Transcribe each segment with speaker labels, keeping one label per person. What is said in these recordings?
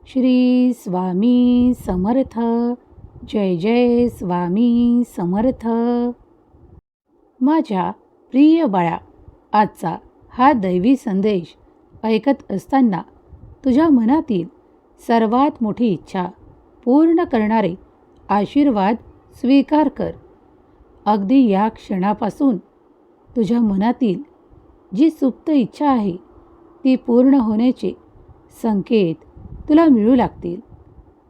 Speaker 1: श्री स्वामी समर्थ. जय जय स्वामी समर्थ. माझ्या प्रिय बाळा, आजचा हा दैवी संदेश ऐकत असताना तुझ्या मनातील सर्वात मोठी इच्छा पूर्ण करणारे आशीर्वाद स्वीकार कर. अगदी या क्षणापासून तुझ्या मनातील जी सुप्त इच्छा आहे ती पूर्ण होण्याचे संकेत तुला मिळू लागतील.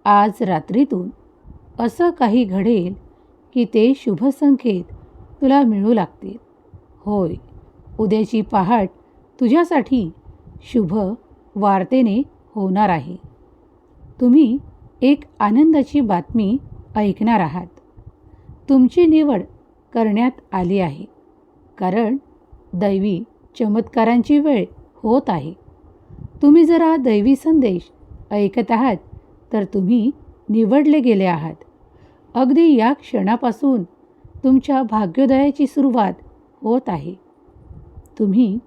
Speaker 1: आज रात्रीतून असं काही घडेल की ते शुभ संकेत तुला मिळू लागतील. होय, उद्याची पहाट तुझ्यासाठी शुभ वार्तेने होणार आहे. तुम्ही एक आनंदाची बातमी ऐकणार आहात. तुमची निवड करण्यात आली आहे, कारण दैवी चमत्कारांची वेळ होत आहे. तुम्ही जर हा दैवी संदेश ऐकत आहात तर तुम्ही निवडले गेले आहात. अगदी या क्षणापासून तुमच्या भाग्योदयाची सुरुवात होत आहे. तुम्ही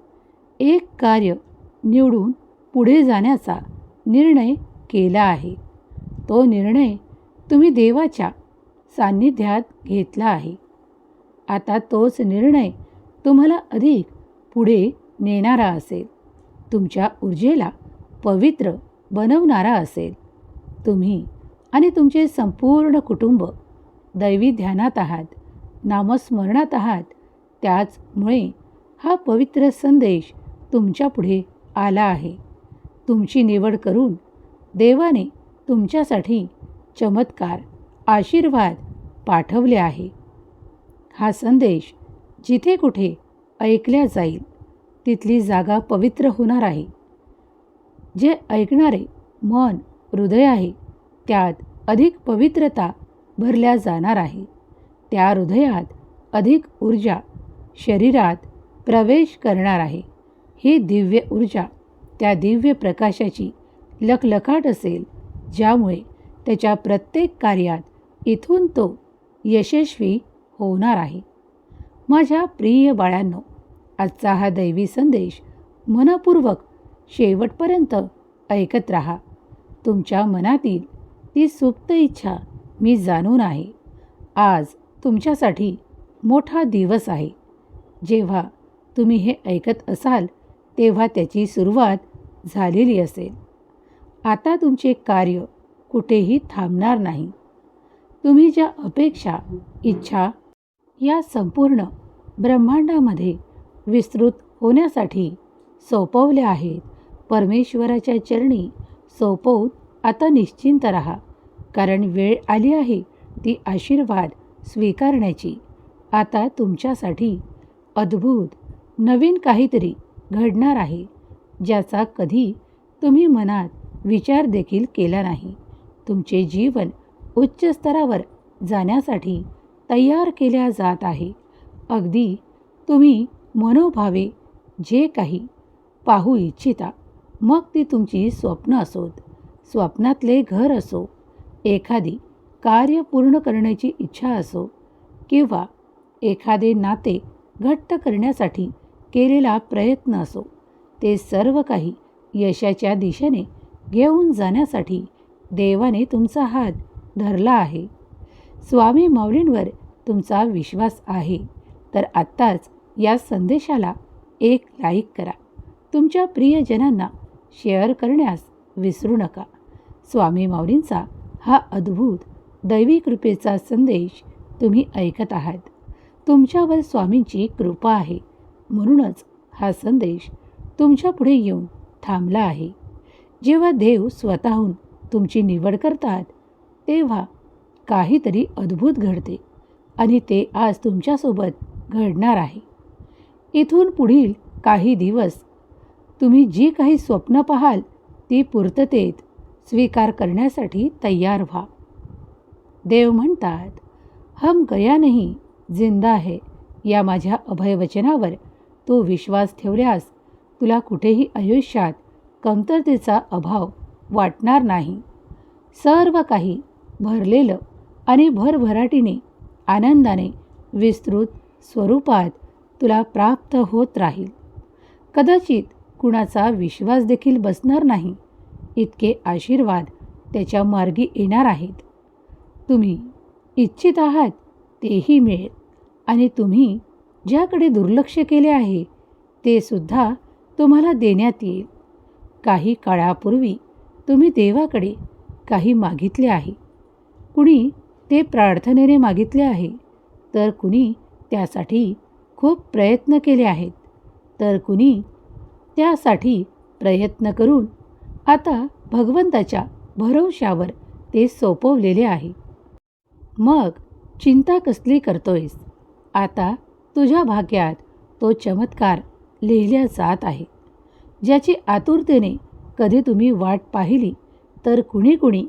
Speaker 1: एक कार्य निवडून पुढे जाण्याचा निर्णय केला आहे. तो निर्णय तुम्ही देवाच्या सान्निध्यात घेतला आहे. आता तोच निर्णय तुम्हाला अधिक पुढे नेणारा असेल, तुमच्या ऊर्जेला पवित्र बनवणारा असेल. तुम्ही आणि तुमचे संपूर्ण कुटुंब दैवी ध्यानात आहात, नामस्मरणात आहात. त्याचमुळे हा पवित्र संदेश तुमच्या पुढे आला आहे. तुमची निवड करून देवाने तुमच्यासाठी चमत्कार, आशीर्वाद पाठवले आहे. हा संदेश जिथे कुठे ऐकल्या जाईल तिथली जागा पवित्र होणार आहे. जे ऐकणारे मन, हृदय आहे त्यात अधिक पवित्रता भरल्या जाणार आहे. त्या हृदयात अधिक ऊर्जा शरीरात प्रवेश करणार आहे. ही दिव्य ऊर्जा त्या दिव्य प्रकाशाची लखलखाट असेल, ज्यामुळे त्याच्या प्रत्येक कार्यात इथून तो यशस्वी होणार आहे. माझ्या प्रिय बाळांनो, आजचा हा दैवी संदेश मनपूर्वक शेवटपर्यंत ऐकत राहा. तुमच्या मनातील ती सुप्त इच्छा मी जाणून आहे. आज तुमच्यासाठी मोठा दिवस आहे. जेव्हा तुम्ही हे ऐकत असाल तेव्हा त्याची सुरुवात झालेली असेल. आता तुमचे कार्य कुठेही थांबणार नाही. तुम्ही ज्या अपेक्षा, इच्छा या संपूर्ण ब्रह्मांडामध्ये विस्तृत होण्यासाठी सोपवल्या आहेत, परमेश्वराच्या चरणी सोपवून आता निश्चिंत राहा. कारण वेळ आली आहे ती आशीर्वाद स्वीकारण्याची. आता तुमच्यासाठी अद्भुत नवीन काहीतरी घडणार आहे, ज्याचा कधी तुम्ही मनात विचार देखील केला नाही. तुमचे जीवन उच्च स्तरावर जाण्यासाठी तयार केल्या जात आहे. अगदी तुम्ही मनोभावे जे काही पाहू इच्छिता, मग ती तुमची स्वप्न असोत, स्वप्नातले घर असो, एखादी कार्य पूर्ण करण्याची इच्छा असो, किंवा एखादे नाते घट्ट करण्यासाठी केलेला प्रयत्न असो, ते सर्व काही यशाच्या दिशेने घेऊन जाण्यासाठी देवाने तुमचा हात धरला आहे. स्वामी माऊलींवर तुमचा विश्वास आहे तर आत्ताच या संदेशाला एक लाईक करा. तुमच्या प्रियजनांना शेअर करण्यास विसरू नका. स्वामी माऊलींचा हा अद्भुत दैवी कृपेचा संदेश तुम्ही ऐकत आहात. तुमच्यावर स्वामींची कृपा आहे, म्हणूनच हा संदेश तुमच्या पुढे येऊन थांबला आहे. जेव्हा देव स्वतःहून तुमची निवड करतात तेव्हा काहीतरी अद्भुत घडते, आणि ते आज तुमच्यासोबत घडणार आहे. इथून पुढील काही दिवस तुम्ही जी काही स्वप्न पाहाल ती पूर्ततेत स्वीकार करण्यासाठी तयार व्हा. देव म्हणतात, हम गया नहीं जिंदा है. या माझ्या अभयवचनावर तू विश्वास ठेवल्यास तुला कुठेही आयुष्यात कमतरतेचा अभाव वाटणार नाही. सर्व काही भरलेलं आणि भरभराटीने, आनंदाने, विस्तृत स्वरूपात तुला प्राप्त होत राहील. कदाचित कुणाचा विश्वास देखील बसणार नाही इतके आशीर्वाद त्याच्या मार्गी येणार आहेत. तुम्ही इच्छित आहात तेही मिळेल आणि तुम्ही ज्याकडे दुर्लक्ष केले आहे ते सुद्धा तुम्हाला देण्यात येईल. काही काळापूर्वी तुम्ही देवाकडे काही मागितले आहे. कुणी ते प्रार्थनेने मागितले आहे, तर कुणी त्यासाठी खूप प्रयत्न केले आहेत, तर कुणी त्यासाठी प्रयत्न करून आता भगवंताच्या भरवशावर ते सोपवलेले आहे. मग चिंता कसली करतोयस? आता तुझ्या भाग्यात तो चमत्कार लिहिल्या जात आहे, ज्याची आतुरतेने कधी तुम्ही वाट पाहिली, तर कुणी कुणी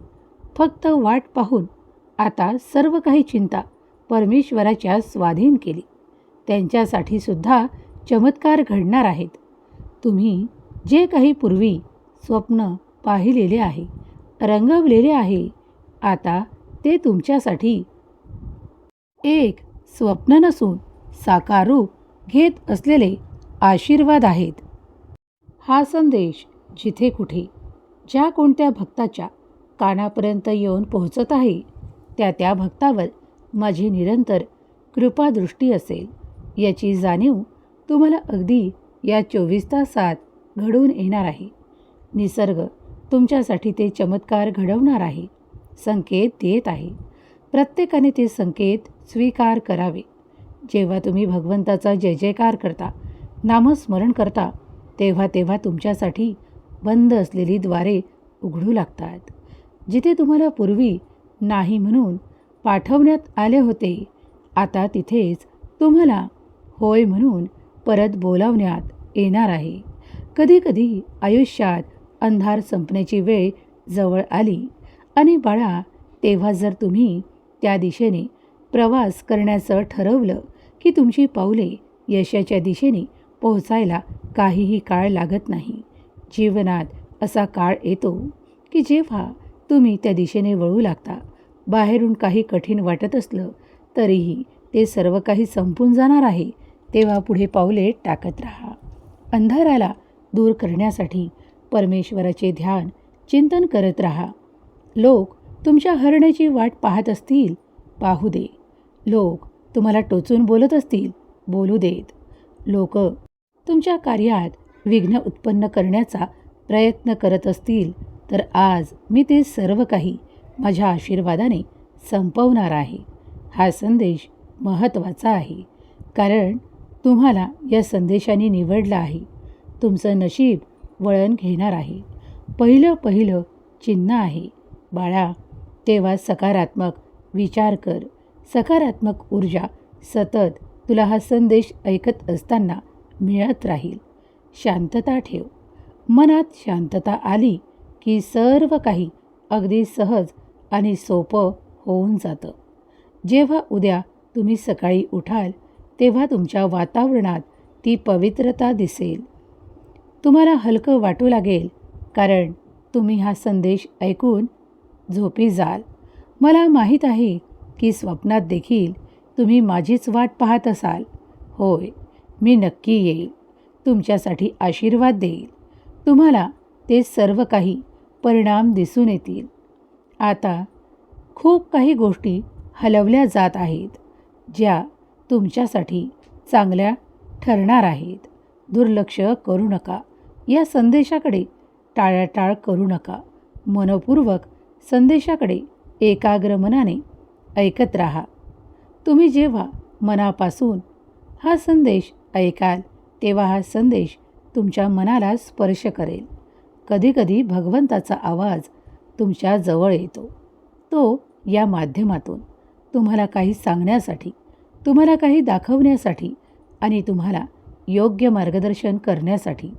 Speaker 1: फक्त वाट पाहून आता सर्व काही चिंता परमेश्वराच्या स्वाधीन केली. त्यांच्यासाठी सुद्धा चमत्कार घडणार आहेत. तुम्ही जे काही पूर्वी स्वप्न पाहिलेले आहे, रंगवलेले आहे, आता ते तुमच्यासाठी एक स्वप्न नसून साकार रूप घेत असलेले आशीर्वाद आहेत. हा संदेश जिथे कुठे ज्या कोणत्या भक्ताच्या कानापर्यंत येऊन पोहोचत आहे, त्या भक्तावर माझी निरंतर कृपादृष्टी असेल याची जाणीव तुम्हाला अगदी या 24 तासात घडून येणार आहे. निसर्ग तुमच्यासाठी ते चमत्कार घडवणार आहे, संकेत देत आहे. प्रत्येकाने ते संकेत स्वीकार करावे. जेव्हा तुम्ही भगवंताचा जय जयकार करता, नामस्मरण करता, तेव्हा तेव्हा तुमच्यासाठी बंद असलेली द्वारे उघडू लागतात. जिथे तुम्हाला पूर्वी नाही म्हणून पाठवण्यात आले होते, आता तिथेच तुम्हाला होय म्हणून परत बोलावण्यात येणार आहे. कधीकधी आयुष्यात अंधार संपण्याची वेळ जवळ आली आणि बाळा, तेव्हा जर तुम्ही त्या दिशेने प्रवास करण्याचं ठरवलं की तुमची पावले यशाच्या दिशेने पोहोचायला काहीही काळ लागत नाही. जीवनात असा काळ येतो की जेव्हा तुम्ही त्या दिशेने वळू लागता. बाहेरून काही कठीण वाटत असलं तरीही ते सर्व काही संपून जाणार आहे, तेव्हा पुढे पावले टाकत राहा. अंधाराला दूर करण्यासाठी परमेश्वराचे ध्यान चिंतन करत राहा. लोक तुमच्या हरण्याची वाट पाहत असतील, पाहू दे. लोक तुम्हाला टोचून बोलत असतील, बोलू देत. लोक तुमच्या कार्यात विघ्न उत्पन्न करण्याचा प्रयत्न करत असतील, तर आज मी ते सर्व काही माझ्या आशीर्वादाने संपवणार आहे. हा संदेश महत्त्वाचा आहे, कारण तुम्हाला या संदेशाने निवडलं आहे. तुमचं नशीब वळण घेणार आहे. पहिलं चिन्ह आहे. बाळा, तेव्हा सकारात्मक विचार कर. सकारात्मक ऊर्जा सतत तुला हा संदेश ऐकत असताना मिळत राहील. शांतता ठेव. मनात शांतता आली की सर्व काही अगदी सहज आणि सोपं होऊन जातं. जेव्हा उद्या तुम्ही सकाळी उठाल, तेव्हा तुमच्या वातावरणात ती पवित्रता दिसेल. तुम्हाला हलकं वाटू लागेल, कारण तुम्ही हा संदेश ऐकून झोपी जाल. मला माहीत आहे की स्वप्नात देखील तुम्ही माझीच वाट पाहत असाल. होय, मी नक्की येईल. तुमच्यासाठी आशीर्वाद देईल. तुम्हाला ते सर्व काही परिणाम दिसून येतील. आता खूप काही गोष्टी हलवल्या जात आहेत, ज्या तुमच्यासाठी चांगल्या ठरणार आहेत. दुर्लक्ष करू नका. या संदेशाकडे टाळाटाळ करू नका. मनपूर्वक संदेशाकडे एकाग्र मनाने ऐकत राहा. तुम्ही जेव्हा मनापासून हा संदेश ऐकाल, तेव्हा हा संदेश तुमच्या मनाला स्पर्श करेल. कधीकधी भगवंताचा आवाज तुमच्या जवळ येतो. तो या माध्यमातून तुम्हाला काही सांगण्यासाठी, तुम्हाला काही दाखवण्यासाठी आणि तुम्हाला योग्य मार्गदर्शन करण्यासाठी.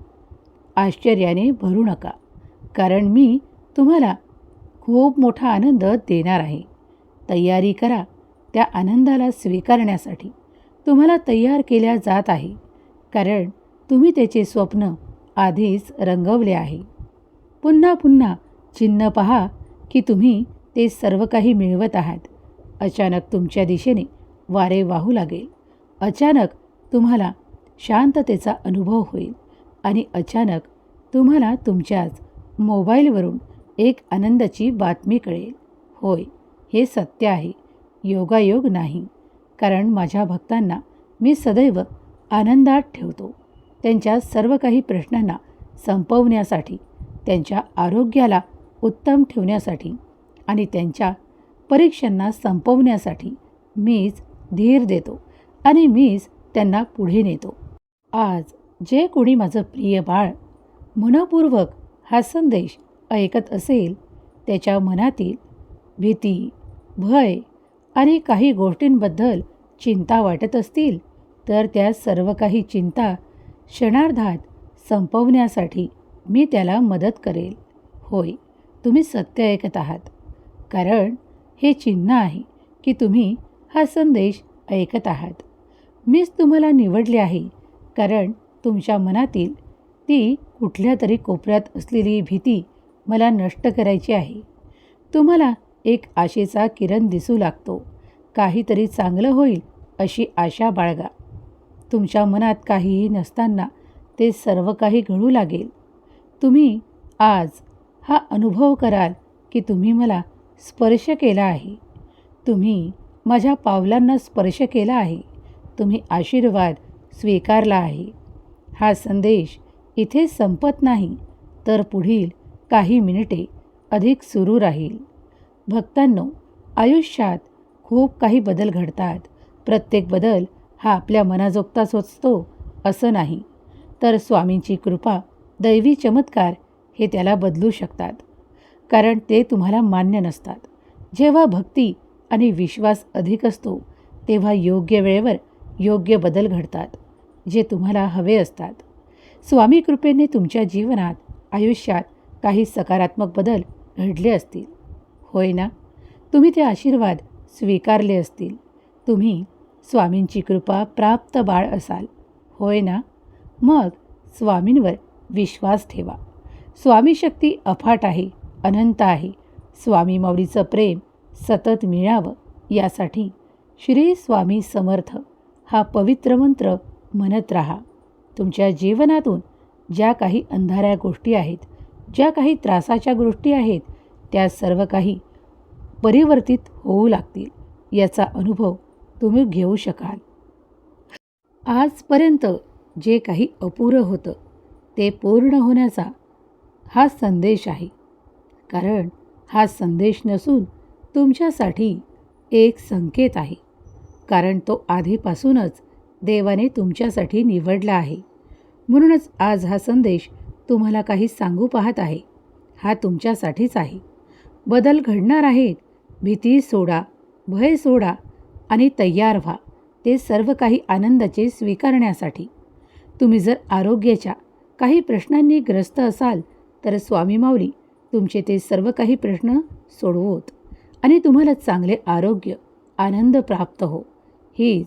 Speaker 1: आश्चर्याने भरू नका, कारण मी तुम्हाला खूप मोठा आनंद देणार आहे. तयारी करा. त्या आनंदाला स्वीकारण्यासाठी तुम्हाला तयार केल्या जात आहे, कारण तुम्ही त्याचे स्वप्न आधीच रंगवले आहे. पुन्हा पुन्हा चिन्ह पहा की तुम्ही ते सर्व काही मिळवत आहात. अचानक तुमच्या दिशेने वारे वाहू लागेल. अचानक तुम्हाला शांततेचा अनुभव होईल आणि अचानक तुम्हाला तुमच्याच मोबाईलवरून एक आनंदाची बातमी कळेल. होय, हे सत्य आहे, योगायोग नाही. कारण माझ्या भक्तांना मी सदैव आनंदात ठेवतो. त्यांच्या सर्व काही प्रश्नांना संपवण्यासाठी, त्यांच्या आरोग्याला उत्तम ठेवण्यासाठी आणि त्यांच्या परीक्षांना संपवण्यासाठी मीच धीर देतो आणि मीच त्यांना पुढे नेतो. आज जे कोणी माझं प्रिय बाळ मनपूर्वक हा संदेश ऐकत असेल, त्याच्या मनातील भीती, भय आणि काही गोष्टींबद्दल चिंता वाटत असतील, तर त्या सर्व काही चिंता क्षणार्धात संपवण्यासाठी मी त्याला मदत करेल. होय, तुम्ही सत्य ऐकत आहात. कारण हे चिन्ह आहे की तुम्ही हा संदेश ऐकत आहात. मीच तुम्हाला निवडले आहे, कारण तुमच्या मनातील ती कुठल्या तरी कोपऱ्यात असलेली भीती मला नष्ट करायची आहे. तुम्हाला एक आशेचा किरण दिसू लागतो. काहीतरी चांगलं होईल अशी आशा बाळगा. तुमच्या मनात काहीही नसताना ते सर्व काही घडू लागेल. तुम्ही आज हा अनुभव कराल की तुम्ही मला स्पर्श केला आहे. तुम्ही माझ्या पावलांना स्पर्श केला आहे. तुम्ही आशीर्वाद स्वीकारला आहे. हा संदेश इथे संपत नाही, तर पुढील काही मिनिटे अधिक सुरू राहील. भक्तांनो, आयुष्यात खूप काही बदल घडतात. प्रत्येक बदल हा आपल्या मनाजोगताच असतो असं नाही, तर स्वामींची कृपा, दैवी चमत्कार हे त्याला बदलू शकतात. कारण ते तुम्हाला मान्य नसतात. जेव्हा भक्ती आणि विश्वास अधिक असतो, तेव्हा योग्य वेळेवर योग्य बदल घडतात, जे तुम्हाला हवे असतात. स्वामी कृपेने तुमच्या जीवनात, आयुष्यात काही सकारात्मक बदल घडले असतील. होय ना? तुम्ही ते आशीर्वाद स्वीकारले असतील. तुम्ही स्वामींची कृपा प्राप्त बाळ असाल. होय ना? मग स्वामींवर विश्वास ठेवा. स्वामी शक्ती अफाट आहे, अनंत आहे. स्वामी माऊलीचं प्रेम सतत मिळावं यासाठी श्री स्वामी समर्थ हा पवित्र मंत्र म्हणत राहा. तुमच्या जीवनातून ज्या काही अंधाऱ्या गोष्टी आहेत, ज्या काही त्रासाच्या गोष्टी आहेत, त्या सर्व काही परिवर्तित होऊ लागतील. याचा अनुभव तुम्ही घेऊ शकाल. आजपर्यंत जे काही अपुरं होतं, ते पूर्ण होण्याचा हा संदेश आहे. कारण हा संदेश नसून तुमच्यासाठी एक संकेत आहे. कारण तो आधीपासूनच देवाने तुमच्यासाठी निवडला आहे. म्हणूनच आज हा संदेश तुम्हाला काही सांगू पाहत आहे. हा तुमच्यासाठीच आहे. बदल घडणार आहेत. भीती सोडा, भय सोडा आणि तयार व्हा ते सर्व काही आनंदाचे स्वीकारण्यासाठी. तुम्ही जर आरोग्याच्या काही प्रश्नांनी ग्रस्त असाल, तर स्वामी माऊली तुमचे ते सर्व काही प्रश्न सोडवोत आणि तुम्हाला चांगले आरोग्य, आनंद प्राप्त हो, हीच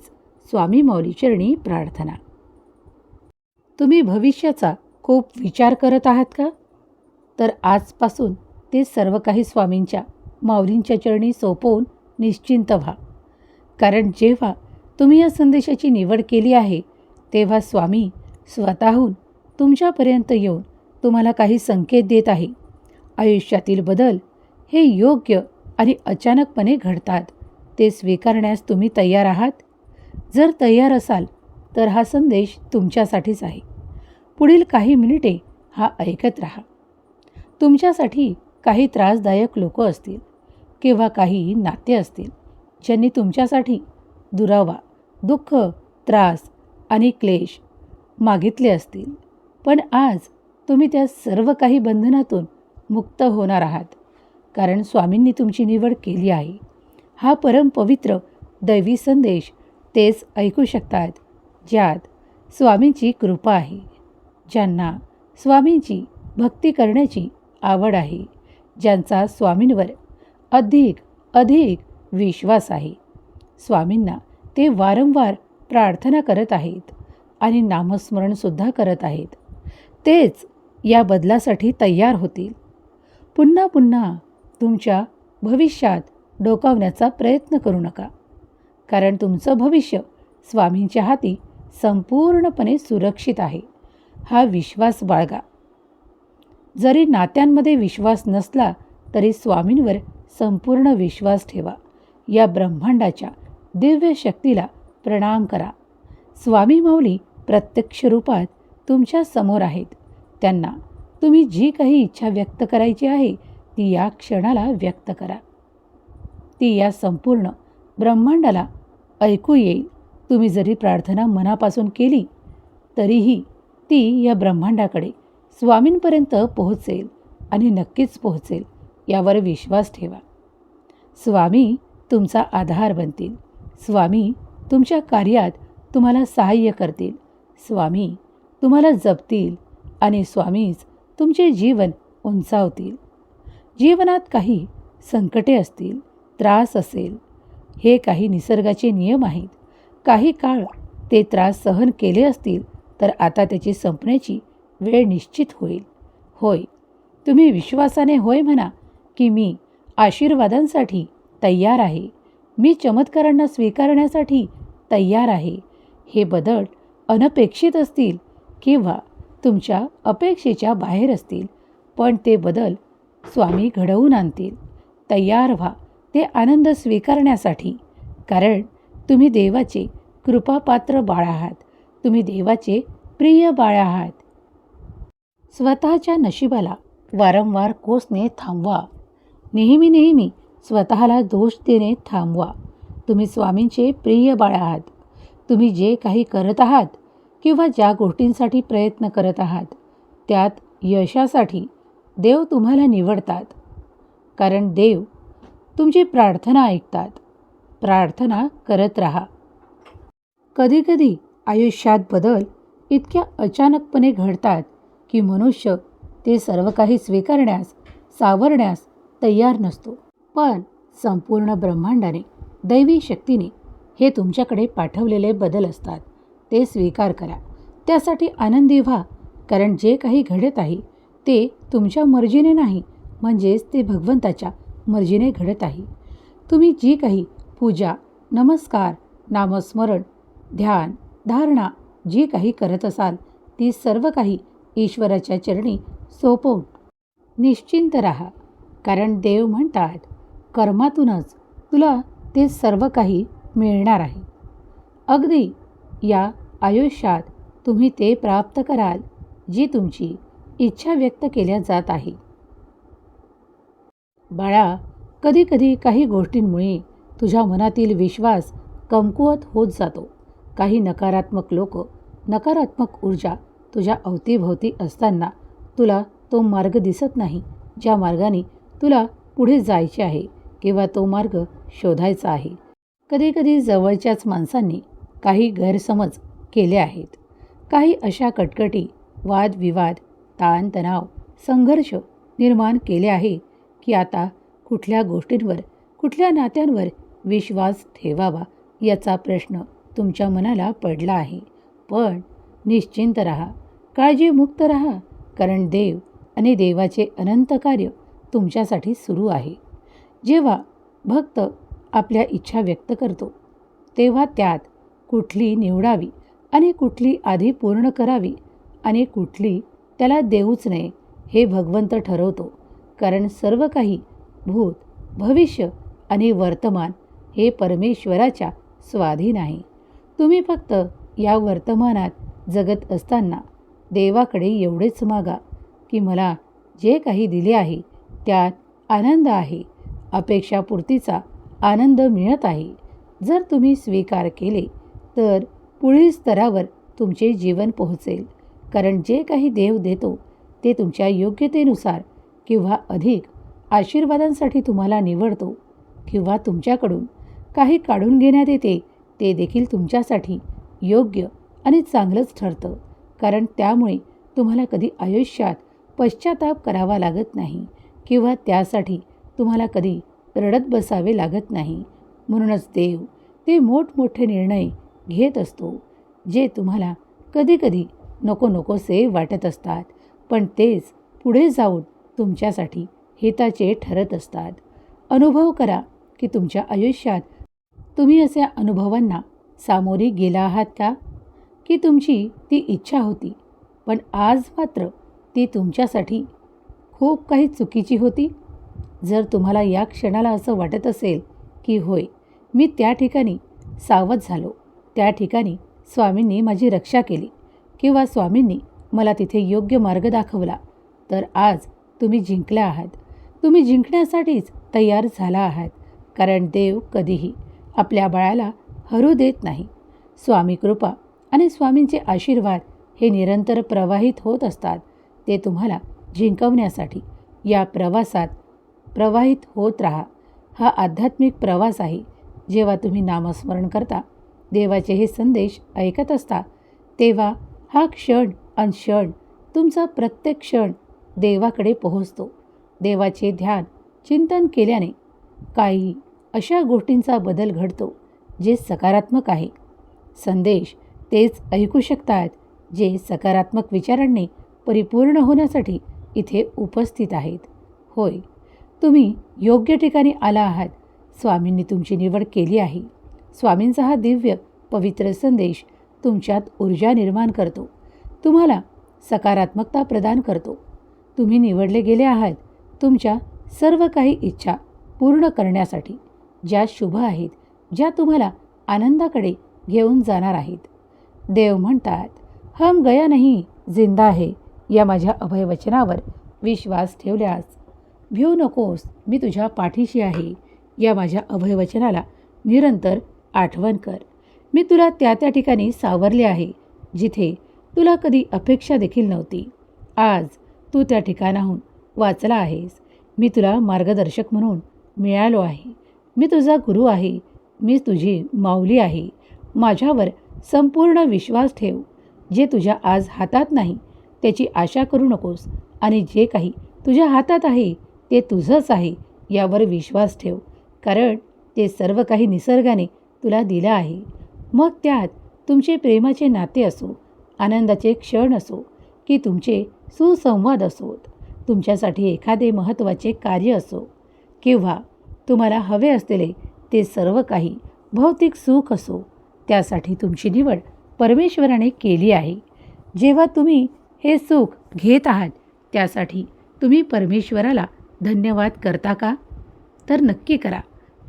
Speaker 1: स्वामी माऊली चरणी प्रार्थना. तुम्ही भविष्याचा खूप विचार करत आहात का? तर आजपासून ते सर्व काही स्वामींच्या, माऊलींच्या चरणी सोपवून निश्चिंत व्हा. कारण जेव्हा तुम्ही या संदेशाची निवड केली आहे, तेव्हा स्वामी स्वतःहून तुमच्यापर्यंत येऊन तुम्हाला काही संकेत देत आहे. आयुष्यातील बदल हे योग्य आणि अचानकपणे घडतात. ते स्वीकारण्यास तुम्ही तयार आहात? जर तयार असाल तर हा संदेश तुमच्यासाठीच आहे. पुढील काही मिनिटे हा ऐकत राहा. तुमच्यासाठी काही त्रासदायक लोक असतील किंवा काही नाते असतील, ज्यांनी तुमच्यासाठी दुरावा, दुःख, त्रास आणि क्लेश मागितले असतील. पण आज तुम्ही त्या सर्व काही बंधनातून मुक्त होणार आहात. कारण स्वामींनी तुमची निवड केली आहे. हा परम पवित्र दैवी संदेश तेच ऐकू शकतात, ज्यात स्वामींची कृपा आहे, ज्यांना स्वामींची भक्ती करण्याची आवड आहे, ज्यांचा स्वामींवर अधिक अधिक विश्वास आहे. स्वामींना ते वारंवार प्रार्थना करत आहेत आणि नामस्मरणसुद्धा करत आहेत. तेच या बदलासाठी तयार होतील. पुन्हा पुन्हा तुमच्या भविष्यात डोकावण्याचा प्रयत्न करू नका. कारण तुमचं भविष्य स्वामींच्या हाती संपूर्णपणे सुरक्षित आहे. हा विश्वास बाळगा. जरी नात्यांमध्ये विश्वास नसला तरी स्वामींवर संपूर्ण विश्वास ठेवा. या ब्रह्मांडाच्या दिव्य शक्तीला प्रणाम करा. स्वामी माऊली प्रत्यक्ष रूपात तुमच्या समोर आहेत. त्यांना तुम्ही जी काही इच्छा व्यक्त करायची आहे ती या क्षणाला व्यक्त करा. ती या संपूर्ण ब्रह्मांडाला ऐकू येईल. तुम्ही जरी प्रार्थना मनापासून केली तरीही ती या ब्रह्मांडाकडे स्वामींपर्यंत पोहोचेल आणि नक्कीच पोहोचेल, यावर विश्वास ठेवा. स्वामी तुमचा आधार बनतील. स्वामी तुमच्या कार्यात तुम्हाला सहाय्य करतील. स्वामी तुम्हाला जपतील आणि स्वामीच तुमचे जीवन उंचावतील. जीवनात काही संकटे असतील, त्रास असेल, हे काही निसर्गाचे नियम आहेत. काही काळ ते त्रास सहन केले असतील तर आता त्याची संपण्याची वेळ निश्चित होईल. होय, तुम्ही विश्वासाने होय म्हणा की मी आशीर्वादांसाठी तयार आहे. मी चमत्कारांना स्वीकारण्यासाठी तयार आहे. हे बदल अनपेक्षित असतील किंवा तुमच्या अपेक्षेच्या बाहेर असतील, पण ते बदल स्वामी घडवून आणतील. तयार व्हा ते आनंद स्वीकारण्यासाठी, कारण तुम्ही देवाचे कृपापात्र बाळ आहात. तुम्ही देवाचे प्रिय बाळ आहात. स्वतःच्या नशिबाला वारंवार कोसणे थांबवा. नेहमी स्वतःला दोष देणे थांबवा. तुम्ही स्वामींचे प्रिय बाळ आहात. तुम्ही जे काही करत आहात किंवा ज्या गोष्टींसाठी प्रयत्न करत आहात त्यात यशासाठी देव तुम्हाला निवडतात. कारण देव तुमची प्रार्थना ऐकतात. प्रार्थना करत राहा. कधीकधी आयुष्यात बदल इतक्या अचानकपणे घडतात की मनुष्य ते सर्व काही स्वीकारण्यास, सावरण्यास तयार नसतो. पण संपूर्ण ब्रह्मांडाने, दैवी शक्तीने हे तुमच्याकडे पाठवलेले बदल असतात. ते स्वीकार करा. त्यासाठी आनंदी व्हा. कारण जे काही घडत आहे ते तुमच्या मर्जीने नाही, म्हणजेच ते भगवंताच्या मर्जीने घडत आहे. तुम्ही जी काही पूजा, नमस्कार, नामस्मरण, ध्यान, धारणा जी काही करत असाल ती सर्व काही ईश्वराच्या चरणी सोपवून निश्चिंत राहा. कारण देव म्हणतात, कर्मातूनच तुला ते सर्व काही मिळणार आहे. अगदी या आयुष्यात तुम्ही ते प्राप्त कराल जी तुमची इच्छा व्यक्त केल्या जात आहे. बाळा, कधीकधी काही गोष्टींमुळे तुझ्या मनातील विश्वास कमकुवत होत जातो. काही नकारात्मक लोक, नकारात्मक ऊर्जा तुझ्या अवतीभोवती असताना तुला तो मार्ग दिसत नाही ज्या मार्गाने तुला पुढे जायचे आहे किंवा तो मार्ग शोधायचा आहे. कधीकधी जवळच्याच माणसांनी काही गैरसमज केले आहेत. काही अशा कटकटी, वादविवाद, ताणतणाव, संघर्ष निर्माण केले आहे की आता कुठल्या गोष्टींवर, कुठल्या नात्यांवर विश्वास ठेवावा याचा प्रश्न तुमच्या मनाला पडला आहे. पण निश्चिंत राहा, काळजीमुक्त राहा. कारण देव आणि देवाचे अनंत कार्य तुमच्यासाठी सुरू आहे. जेव्हा भक्त आपल्या इच्छा व्यक्त करतो तेव्हा त्यात कुठली निवडावी आणि कुठली आधी पूर्ण करावी आणि कुठली त्याला देऊच नये हे भगवंत ठरवतो. कारण सर्व काही भूत, भविष्य आणि वर्तमान हे परमेश्वराच्या स्वाधीन आहे. तुम्ही फक्त या वर्तमानात जगत असताना देवाकडे एवढेच मागा की मला जे काही दिले आहे त्यात आनंद आहे, अपेक्षापूर्तीचा आनंद मिळत आहे. जर तुम्ही स्वीकार केले तर पुढील स्तरावर तुमचे जीवन पोहोचेल. कारण जे काही देव देतो ते तुमच्या योग्यतेनुसार किंवा अधिक आशीर्वादांसाठी तुम्हाला निवडतो किंवा तुमच्याकडून काही काढून घेण्यात येते ते देखील तुमच्यासाठी योग्य आणि चांगलंच ठरतं. कारण त्यामुळे तुम्हाला कधी आयुष्यात पश्चाताप करावा लागत नाही किंवा त्यासाठी तुम्हाला कधी रडत बसावे लागत नाही. म्हणूनच देव ते मोठमोठे निर्णय घेत असतो जे तुम्हाला कधीकधी नकोसे वाटत असतात, पण तेच पुढे जाऊन तुमच्यासाठी हिताचे ठरत असतात. अनुभव करा की तुमच्या आयुष्यात तुम्ही अशा अनुभवांना सामोरी गेला आहात का? की तुमची ती इच्छा होती पण आज मात्र ती तुमच्यासाठी खूप काही चुकीची होती? जर तुम्हाला या क्षणाला असं वाटत असेल की होय, मी त्या ठिकाणी सावध झालो, त्या ठिकाणी स्वामींनी माझी रक्षा केली किंवा स्वामींनी मला तिथे योग्य मार्ग दाखवला, तर आज तुम्ही जिंकल्या आहात. तुम्ही जिंकण्यासाठीच तयार झाला आहात. कारण देव कधीही आपल्या बाळाला हरू देत नाही. स्वामी कृपा आणि स्वामींचे आशीर्वाद हे निरंतर प्रवाहित होत असतात. ते तुम्हाला जिंकवण्यासाठी या प्रवासात प्रवाहित होत राहा. हा आध्यात्मिक प्रवास आहे. जेव्हा तुम्ही नामस्मरण करता, देवाचे हे संदेश ऐकत असता, तेव्हा हा क्षण अन क्षण, तुमचा प्रत्येक क्षण देवाकडे पोहोचतो. देवाचे ध्यान चिंतन केल्याने काही अशा गोष्टींचा बदल घडतो जे सकारात्मक आहे. संदेश तेच ऐकू शकतात जे सकारात्मक विचारांनी परिपूर्ण होण्यासाठी इथे उपस्थित आहेत. होय, तुम्ही योग्य ठिकाणी आला आहात. स्वामींनी तुमची निवड केली आहे. स्वामींचा हा दिव्य पवित्र संदेश तुमच्यात ऊर्जा निर्माण करतो, तुम्हाला सकारात्मकता प्रदान करतो. तुम्ही निवडले गेले आहात तुमच्या सर्व काही इच्छा पूर्ण करण्यासाठी, ज्या शुभ आहेत, ज्या तुम्हाला आनंदाकडे घेऊन जाणार आहेत. देव म्हणतात, हम गया नहीं जिंदा है. या माझ्या अभयवचनावर विश्वास ठेवल्यास भिऊ नकोस, मी तुझ्या पाठीशी आहे. या माझ्या अभयवचनाला निरंतर आठवण कर. मी तुला त्या ठिकाणी सावरले आहे जिथे तुला कधी अपेक्षा देखील नव्हती. आज तू त्या ठिकाणाहून वाचला आहेस. मी तुला मार्गदर्शक म्हणून मिळालो आहे. मी तुझा गुरु आहे. मी तुझी माऊली आहे. माझ्यावर संपूर्ण विश्वास ठेव. जे तुझ्या आज हातात नाही त्याची आशा करू नकोस आणि जे काही तुझ्या हातात आहे ते तुझंच आहे यावर विश्वास ठेव. कारण ते सर्व काही निसर्गाने तुला दिलं आहे. मग त्यात तुमचे प्रेमाचे नाते असो, आनंदाचे क्षण असो की तुमचे सुसंवाद असोत, तुमच्यासाठी एखादे महत्त्वाचे कार्य असो किंवा तुम्हाला हवे असलेले ते सर्व काही भौतिक सुख असो, त्यासाठी तुमची निवड परमेश्वराने केली आहे. जेव्हा तुम्ही हे सुख घेत आहात त्यासाठी तुम्ही परमेश्वराला धन्यवाद करता का? तर नक्की करा.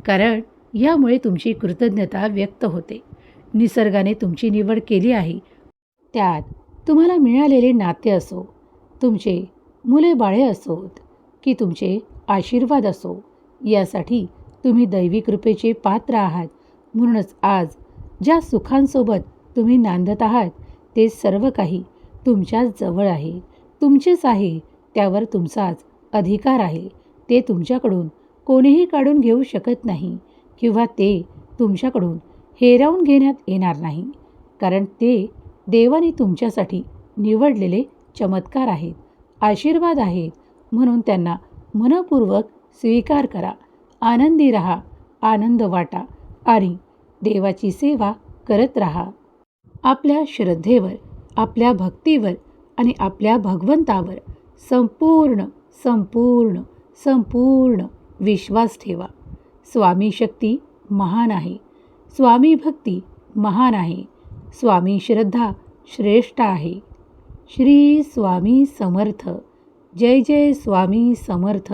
Speaker 1: कारण यामुळे तुमची कृतज्ञता व्यक्त होते. निसर्गाने तुमची निवड केली आहे. त्यात तुम्हाला मिळालेले नाते असो, तुमचे मुले बाळे असोत की तुमचे आशीर्वाद असो, यासाठी तुम्ही दैवी कृपेचे पात्र आहात. म्हणूनच आज ज्या सुखांसोबत तुम्ही नांदत आहात ते सर्व काही तुमच्याच जवळ आहे, तुमचेच आहे. त्यावर तुमचाच अधिकार आहे. ते तुमच्याकडून कोणीही काढून घेऊ शकत नाही किंवा ते तुमच्याकडून हिरावून घेण्यात येणार नाही. कारण ते देवाने तुमच्यासाठी निवडलेले चमत्कार आहेत, आशीर्वाद आहेत. म्हणून त्यांना मनपूर्वक स्वीकार करा. आनंदी राहा, आनंद वाटा आणि देवाची सेवा करत राहा. आपल्या श्रद्धेवर, आपल्या भक्तीवर आणि आपल्या भगवंतावर संपूर्ण संपूर्ण संपूर्ण विश्वास ठेवा. स्वामी शक्ती महान आहे. स्वामी भक्ती महान आहे. स्वामी श्रद्धा श्रेष्ठ आहे. श्री स्वामी समर्थ. जय जय स्वामी समर्थ.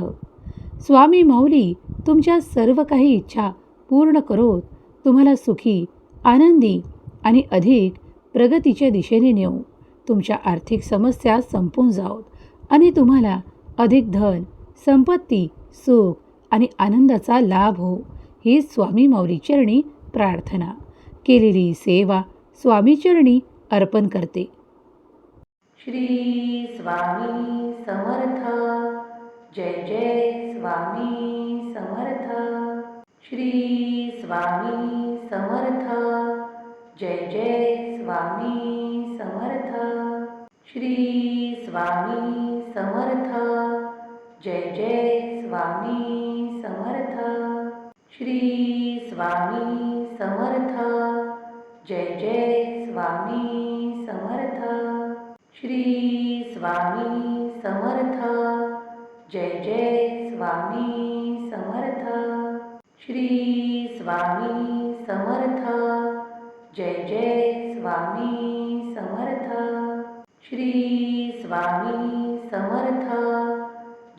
Speaker 1: स्वामी माऊली तुमच्या सर्व काही इच्छा पूर्ण करोत तुम्हाला सुखी, आनंदी आणि अधिक प्रगतीच्या दिशेने नेऊ. तुमच्या आर्थिक समस्या संपून जावोत आणि तुम्हाला अधिक धन, संपत्ती, सुख आणि आनंदाचा लाभ हो. ही स्वामी माऊली चरणी प्रार्थना. केलेली सेवा स्वामी चरणी अर्पण करते. श्री स्वामी समर्थ. जय जय स्वामी समर्थ. श्री स्वामी समर्थ. जय जय स्वामी समर्थ. श्री स्वामी समर्थ. जय जय स्वामी समर्थ. श्री स्वामी समर्थ. जय जय स्वामी समर्थ. श्री स्वामी समर्थ. जय जय स्वामी समर्थ. श्री स्वामी समर्थ. जय जय स्वामी समर्थ. श्री स्वामी समर्थ.